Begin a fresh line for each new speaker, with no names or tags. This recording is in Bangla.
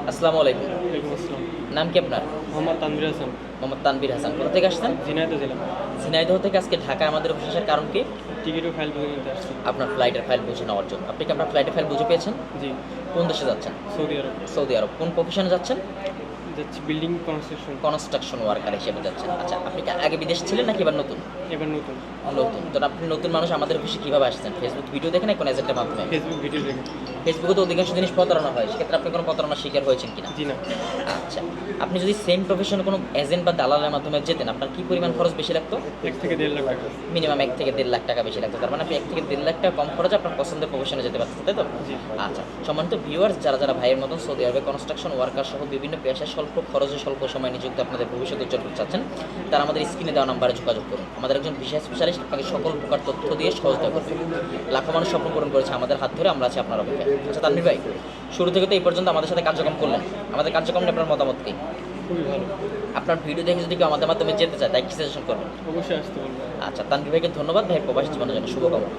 আসসালামু আলাইকুম।
ওয়ালাইকুম আসসালাম।
নাম কি আপনার?
মোহাম্মদ তানভীর হাসান,
মোহাম্মদ তানভীর হাসান। কোথা থেকে আসছেন?
ঝিনাইদহ জেলা।
ঝিনাইদহ থেকে আজকে ঢাকা আমাদের অফিসে আসার কারণ কি?
টিকিট ও ফাইল বুকিং নিতে আসছি।
আপনার ফ্লাইটের ফাইল বুঝে নেওয়ার জন্য। আপনি কি আপনার ফ্লাইটের ফাইল বুঝে পেয়েছেন?
জি,
কোন দেশে যাচ্ছেন?
সৌদি আরব।
সৌদি আরব। কোন প্রফেশনে যাচ্ছেন?
যাচ্ছি বিল্ডিং কনস্ট্রাকশন।
কনস্ট্রাকশন ওয়ার্কার হিসেবে যাচ্ছেন। আচ্ছা, আপনি কি আগে বিদেশে ছিলেন নাকি এবার নতুন?
এবার নতুন।
নতুন। তো আপনি নতুন মানুষ আমাদের অফিসে কীভাবে আসছেন? ফেসবুক ভিডিও দেখে না কোনো এজেন্টের মাধ্যমে?
ফেসবুক ভিডিও দেখে।
ফেসবুকে তো অধিকাংশ জিনিস প্রতারণা হয়, সেক্ষেত্রে আপনি কোনো প্রতারণার শিকার হয়েছেন কিনা?
জি না।
আচ্ছা, আপনি যদি সেম প্রফেশনে কোনো এজেন্ট বা দালালের মাধ্যমে যেতেন, আপনার কি পরিমাণ খরচ বেশি লাগতো?
1 থেকে 1.5 লাখ টাকা।
মিনিমাম 1 থেকে 1.5 লাখ টাকা বেশি লাগতো। তার মানে আপনি 1 থেকে 1.5 লাখ টাকা কম খরচে আপনার পছন্দের প্রফেশনে যেতে পারতেন, তাই তো?
জি।
আচ্ছা, সম্মানিত ভিউয়ার্স, যারা যারা ভাইয়ের মতন সৌদি আরবে কনস্ট্রাকশন ওয়ার্কার সহ বিভিন্ন পেশায় স্বল্প খরচে স্বল্প সময় নিযুক্ত আপনাদের ভবিষ্যৎ উজ্জ্বল করতে চাচ্ছেন, তারা আমাদের স্ক্রিনে দেওয়া নাম্বারে যোগাযোগ করুন। আমাদের একজন ভিসা স্পেশালিস্ট আপনাকে সকল প্রকার তথ্য দিয়ে সহযোগিতা করবে। লাখো মানুষ স্বপ্ন পূরণ করেছে আমাদের হাত ধরে, আমরা আছি আপনার অপেক্ষায়। আচ্ছা তানভীর ভাই, শুরু থেকে তো এই পর্যন্ত আমাদের সাথে কার্যক্রম করলেন, আমাদের কার্যক্রম নিয়ে আপনার মতামত কি?
খুবই ভালো।
আপনার ভিডিও দেখে যদি কেউ আমাদের মাধ্যমে যেতে চায়, তাই কি সাজেশন করবেন?
অবশ্যই আসতে বলবো।
আচ্ছা, তানভীর ভাইকে ধন্যবাদ। ভাই প্রবাসী জীবনের জন্য শুভকামনা।